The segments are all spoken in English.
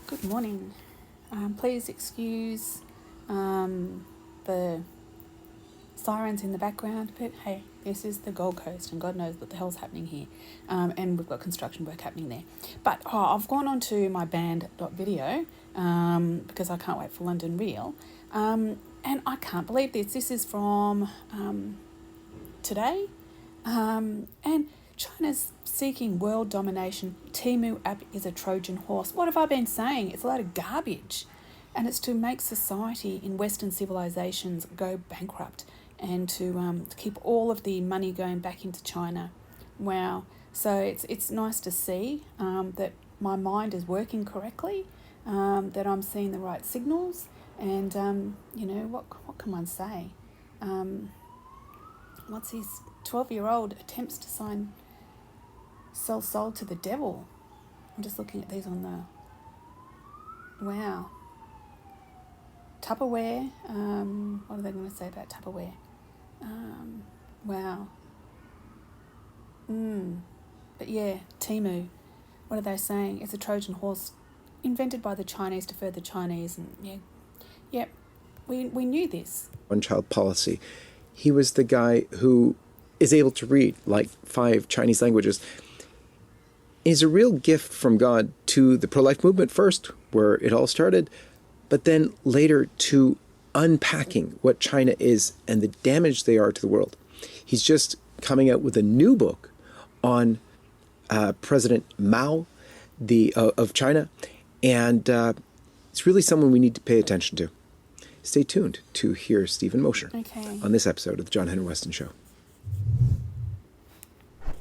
Good morning. Please excuse the sirens in the background, but hey, this is the Gold Coast and God knows what the hell's happening here. And we've got construction work happening there. But I've gone on to my Banned.video because I can't wait for London Real. And I can't believe this. This is from today. And China's seeking world domination. TEMU app is a Trojan horse. What have I been saying? It's a lot of garbage. And it's to make society in Western civilizations go bankrupt and to keep all of the money going back into China. Wow. So it's nice to see that my mind is working correctly, that I'm seeing the right signals. And, what can one say? What's his 12-year-old attempts to sell soul to the devil? I'm just looking at these on the... Wow. Tupperware. What are they going to say about Tupperware? Wow. But yeah, TEMU. What are they saying? It's a Trojan horse invented by the Chinese to further Chinese. And we knew this. One-child policy. He was the guy who is able to read like 5 Chinese languages. Is a real gift from God to the pro-life movement first, where it all started, but then later to unpacking what China is and the damage they are to the world. He's just coming out with a new book on President Mao of China, and it's really someone we need to pay attention to. Stay tuned to hear Stephen Mosher on this episode of the John Henry Weston Show.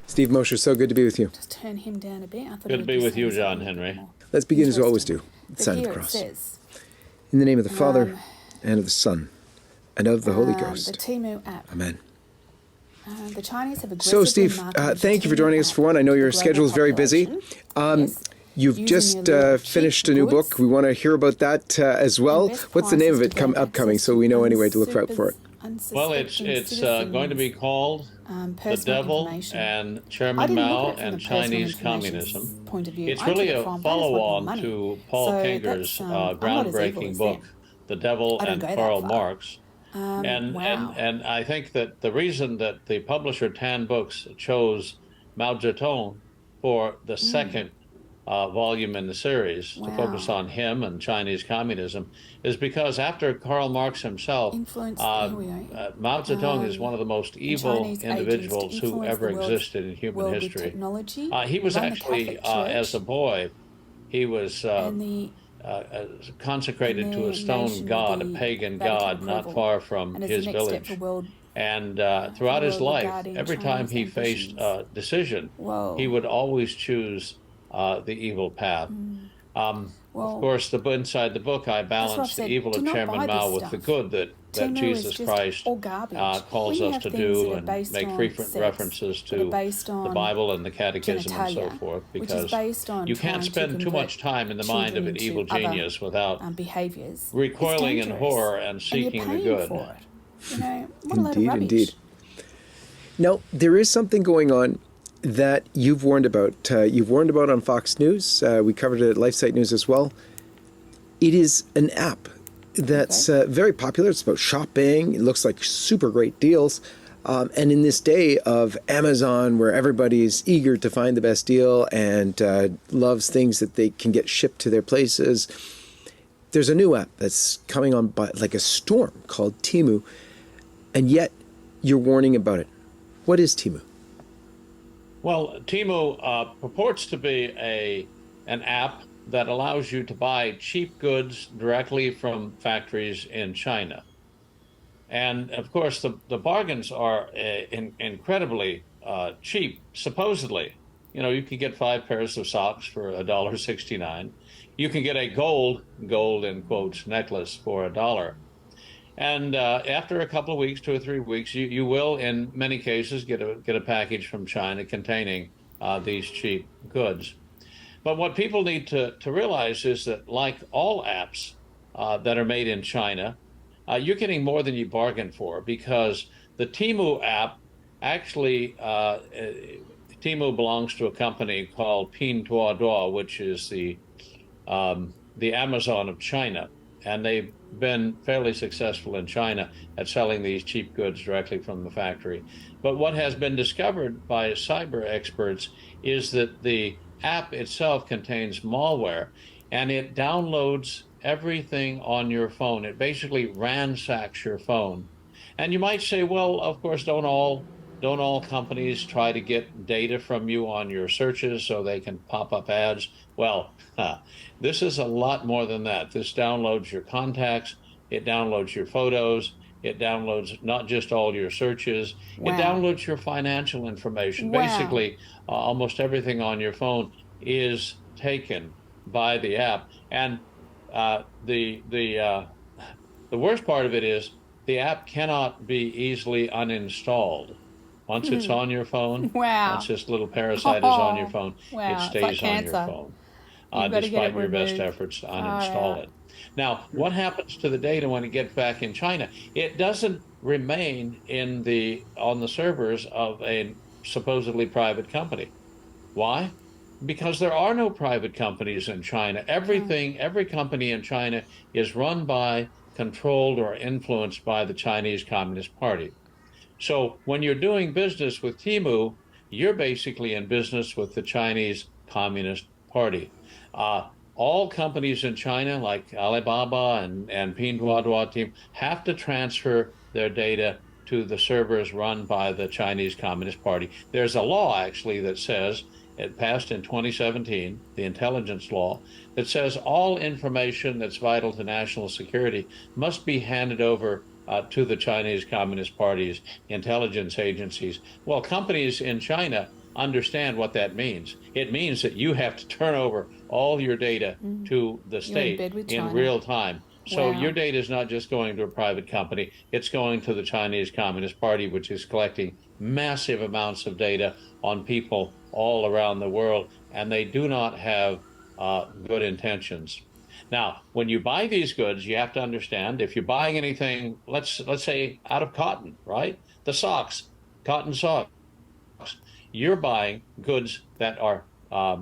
Steve Mosher, so good to be with you. Just turn him down a bit. Good to be with you, John Henry. Let's begin as we always do, with the sign of the cross. In the name of the Father, and of the Son, and of the Holy Ghost. The TEMU app. Amen. The Chinese have aggressively So, Steve, thank you for joining us for one. I know your schedule is very busy. You've just finished a new book. We want to hear about that as well. What's the name of it upcoming, so we know anyway to look out for it? Well, it's going to be called The Devil and Chairman Mao and Chinese Communism. It's really a follow-on to Paul Kenger's groundbreaking book, The Devil and Karl Marx. And I think that the reason that the publisher Tan Books chose Mao Zedong for the second volume in the series to focus on him and Chinese communism is because after Karl Marx himself, Mao Zedong is one of the most evil individuals who ever existed in human history. He was actually, as a boy, he was consecrated to a stone god, a pagan god, not far from his village. And throughout his life, every time he faced a decision, he would always choose the evil path. Of course, inside the book, I balance the evil of Chairman Mao with the good that Jesus Christ calls us to do, and make frequent references to the Bible and the Catechism and so forth, because you can't spend too much time in the mind of an evil genius without recoiling in horror and seeking the good. Indeed. Now, there is something going on that you've warned about. You've warned about on Fox News. We covered it at LifeSite News as well. It is an app that's very popular. It's about shopping. It looks like super great deals. And in this day of Amazon, where everybody's eager to find the best deal and loves things that they can get shipped to their places, there's a new app that's coming on by like a storm called TEMU. And yet you're warning about it. What is TEMU? Well, TEMU purports to be an app that allows you to buy cheap goods directly from factories in China. And of course, the bargains are incredibly cheap, supposedly. You know, you can get 5 pairs of socks for $1.69. You can get a gold in quotes, necklace for $1. And after a couple of weeks, 2 or 3 weeks, you will, in many cases, get a package from China containing these cheap goods. But what people need to realize is that, like all apps that are made in China, you're getting more than you bargained for, because the TEMU app actually, TEMU belongs to a company called Pinduoduo, which is the the Amazon of China. And they've been fairly successful in China at selling these cheap goods directly from the factory. But what has been discovered by cyber experts is that the app itself contains malware and it downloads everything on your phone. It basically ransacks your phone. And you might say, well, of course, don't all companies try to get data from you on your searches so they can pop up ads? Well, this is a lot more than that. This downloads your contacts, it downloads your photos, it downloads not just all your searches, it Wow. downloads your financial information. Wow. Basically, almost everything on your phone is taken by the app. And the worst part of it is the app cannot be easily uninstalled. Once it's on your phone, once Wow. this little parasite is on your Oh, phone, it wow. It's like stays on your cancer. phone, You've got to get it despite your best removed. efforts to Far uninstall out. it. Now, what happens to the data when it gets back in China? It doesn't remain on the servers of a supposedly private company. Why? Because there are no private companies in China. Every company in China is run by, controlled, or influenced by the Chinese Communist Party. So when you're doing business with TEMU, you're basically in business with the Chinese Communist Party. All companies in China, like Alibaba and Pinduoduo team, have to transfer their data to the servers run by the Chinese Communist Party. There's a law actually that says, it passed in 2017, the intelligence law, that says all information that's vital to national security must be handed over to the Chinese Communist Party's intelligence agencies. Well, companies in China understand what that means. It means that you have to turn over all your data to the You're in state bed with in China. real time. So your Wow. data is not just going to a private company, it's going to the Chinese Communist Party, which is collecting massive amounts of data on people all around the world, and they do not have good intentions. Now, when you buy these goods, you have to understand if you're buying anything, let's say out of cotton, right? The socks, cotton socks. You're buying goods that are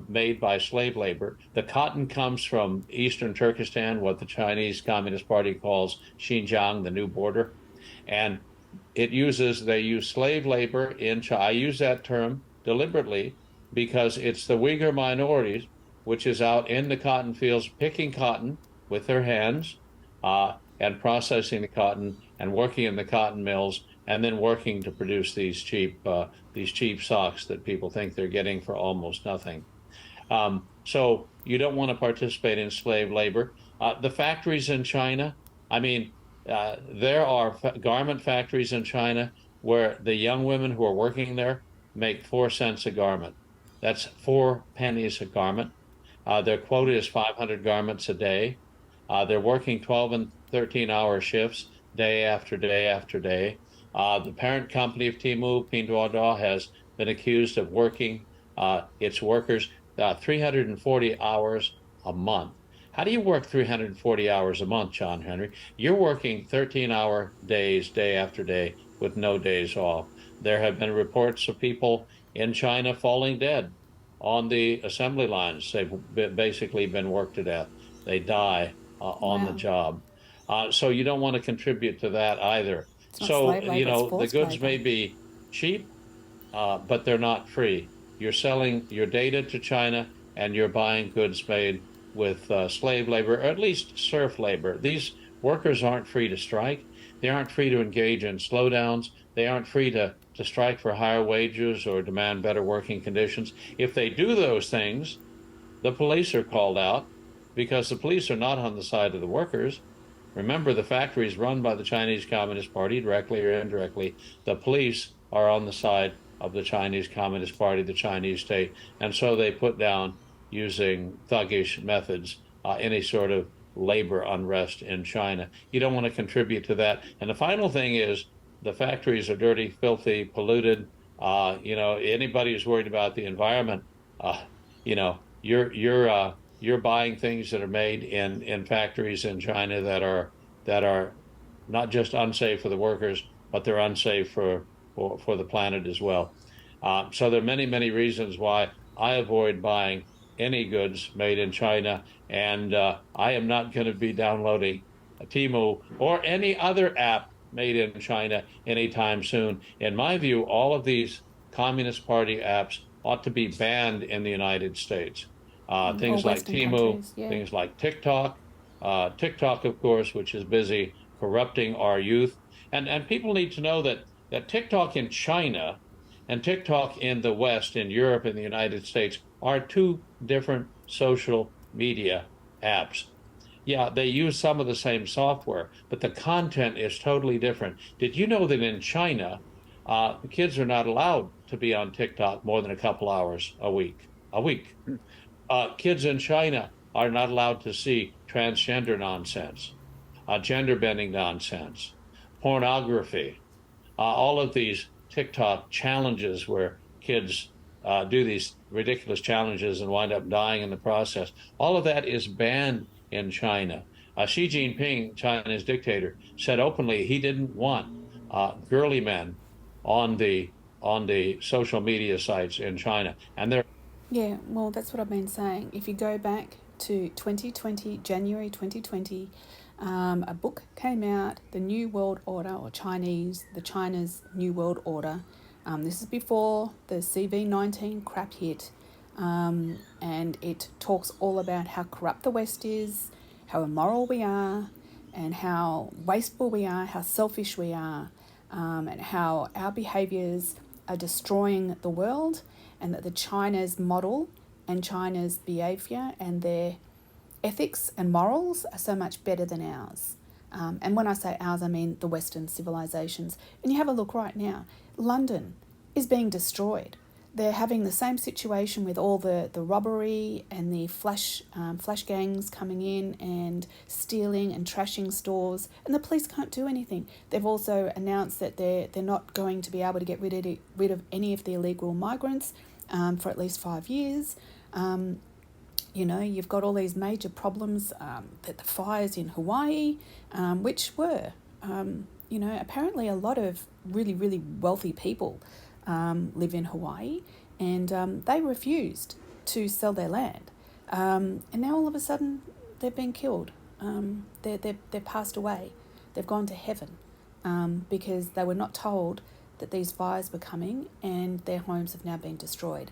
made by slave labor. The cotton comes from Eastern Turkestan, what the Chinese Communist Party calls Xinjiang, the new border. And they use slave labor in China. I use that term deliberately because it's the Uyghur minorities, which is out in the cotton fields picking cotton with their hands and processing the cotton and working in the cotton mills and then working to produce these cheap socks that people think they're getting for almost nothing. So you don't want to participate in slave labor. The factories in China, I mean, there are garment factories in China where the young women who are working there make 4 cents a garment. That's 4 pennies a garment. Their quota is 500 garments a day. They're working 12 and 13-hour shifts day after day after day. The parent company of TEMU, Pinduoduo, has been accused of working its workers 340 hours a month. How do you work 340 hours a month, John Henry? You're working 13-hour days, day after day, with no days off. There have been reports of people in China falling dead on the assembly lines. They've basically been worked to death. They die on the Wow. job. So you don't want to contribute to that either. It's not slave So, labor, it's the forced goods labor. may be cheap, but they're not free. You're selling your data to China and you're buying goods made with slave labor, or at least serf labor. These workers aren't free to strike. They aren't free to engage in slowdowns. They aren't free to strike for higher wages or demand better working conditions. If they do those things, the police are called out because the police are not on the side of the workers. Remember, the factory is run by the Chinese Communist Party, directly or indirectly. The police are on the side of the Chinese Communist Party, the Chinese state, and so they put down, using thuggish methods, any sort of labor unrest in China. You don't want to contribute to that. And the final thing is the factories are dirty, filthy, polluted. Anybody who's worried about the environment, you're buying things that are made in factories in China that are not just unsafe for the workers, but they're unsafe for the planet as well. So there are many reasons why I avoid buying any goods made in China. And I am not going to be downloading a TEMU or any other app made in China anytime soon. In my view, all of these Communist Party apps ought to be banned in the United States. Or Things like Western TEMU, countries, yeah. things like TikTok, TikTok, of course, which is busy corrupting our youth. And people need to know that TikTok in China and TikTok in the West, in Europe and the United States, are two different social media apps. Yeah, they use some of the same software, but the content is totally different. Did you know that in China, the kids are not allowed to be on TikTok more than a couple hours a week? A week. Kids in China are not allowed to see transgender nonsense, gender bending nonsense, pornography, all of these TikTok challenges where kids do these ridiculous challenges and wind up dying in the process. All of that is banned in China. Xi Jinping, China's dictator, said openly he didn't want girly men on the social media sites in China, and they're Yeah, well, that's what I've been saying. If you go back to 2020, January 2020, a book came out, The New World Order, or China's New World Order. This is before the CV-19 crap hit, and it talks all about how corrupt the West is, how immoral we are, and how wasteful we are, how selfish we are, and how our behaviours are destroying the world, and that the China's model and China's behaviour and their ethics and morals are so much better than ours. And when I say ours, I mean the Western civilizations. And you have a look right now, London is being destroyed. They're having the same situation with all the robbery and the flash gangs coming in and stealing and trashing stores, and the police can't do anything. They've also announced that they're not going to be able to get rid of any of the illegal migrants for at least 5 years. You've got all these major problems, that the fires in Hawaii, which were, apparently a lot of really, really wealthy people live in Hawaii, and they refused to sell their land. And now all of a sudden they've been killed. They're passed away. They've gone to heaven because they were not told that these fires were coming, and their homes have now been destroyed.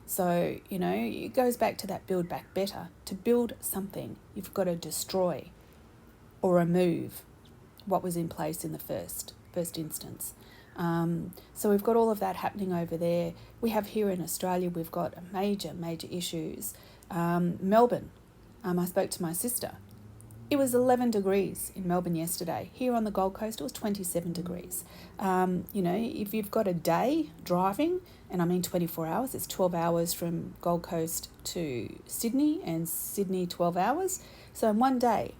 So, it goes back to that build back better. To build something, you've got to destroy or remove what was in place in the first instance. So we've got all of that happening over there. We have here in Australia, we've got major issues. Melbourne, I spoke to my sister. It was 11 degrees in Melbourne yesterday. Here on the Gold Coast, it was 27 degrees. If you've got a day driving, and I mean 24 hours, it's 12 hours from Gold Coast to Sydney, and Sydney 12 hours. So in one day.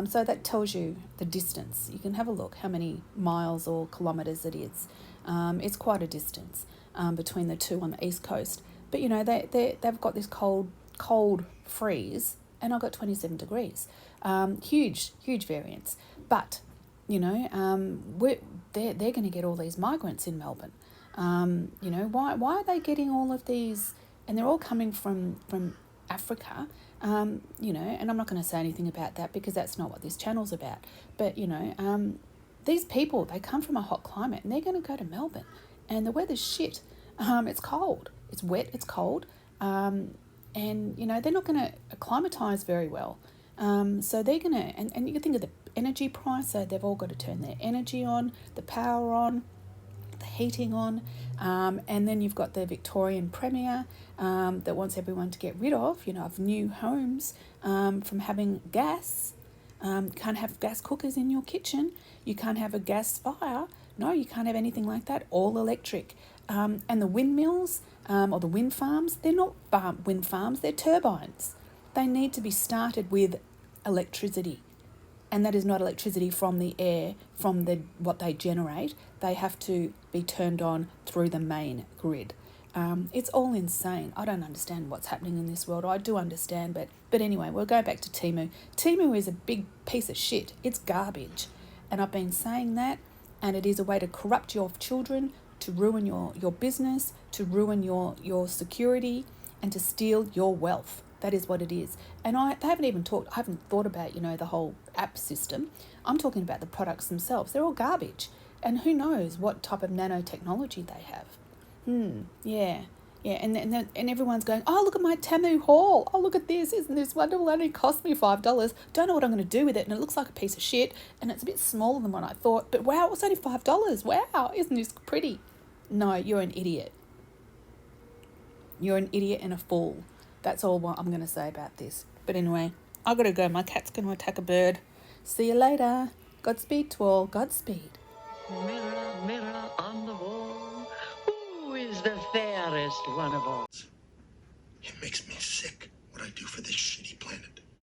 So that tells you the distance. You can have a look how many miles or kilometres it is. It's quite a distance between the two on the East Coast. But, they've got this cold freeze, and I got 27 degrees. Huge variance. But, they're going to get all these migrants in Melbourne. Why are they getting all of these? And they're all coming from Africa, and I'm not going to say anything about that because that's not what this channel's about. But, these people, they come from a hot climate and they're going to go to Melbourne, and the weather's shit. It's cold, it's wet, it's cold, and, they're not going to acclimatise very well. So they're going to, and you can think of the energy price, so they've all got to turn their energy on, the power on, the heating on, and then you've got the Victorian Premier that wants everyone to get rid of new homes from having gas. Can't have gas cookers in your kitchen. You can't have a gas fire. No, you can't have anything like that. All electric. And the windmills or the wind farms, they're not wind farms, they're turbines. They need to be started with electricity. And that is not electricity from the air, from what they generate. They have to be turned on through the main grid. It's all insane. I don't understand what's happening in this world. I do understand, but anyway, we'll go back to TEMU. TEMU is a big piece of shit. It's garbage. And I've been saying that, and it is a way to corrupt your children, to ruin your business, to ruin your security, and to steal your wealth. That is what it is. And I haven't thought about, the whole app system. I'm talking about the products themselves. They're all garbage. And who knows what type of nanotechnology they have. Yeah. Yeah, and everyone's going, oh, look at my TEMU haul. Oh, look at this. Isn't this wonderful? It only cost me $5. Don't know what I'm going to do with it. And it looks like a piece of shit. And it's a bit smaller than what I thought. But wow, it was only $5. Wow, isn't this pretty? No, you're an idiot. You're an idiot and a fool. That's all I'm going to say about this. But anyway, I've got to go. My cat's going to attack a bird. See you later. Godspeed to all. Godspeed. Mirror, mirror on the wall, who is the fairest one of all? It makes me sick what I do for this shitty planet.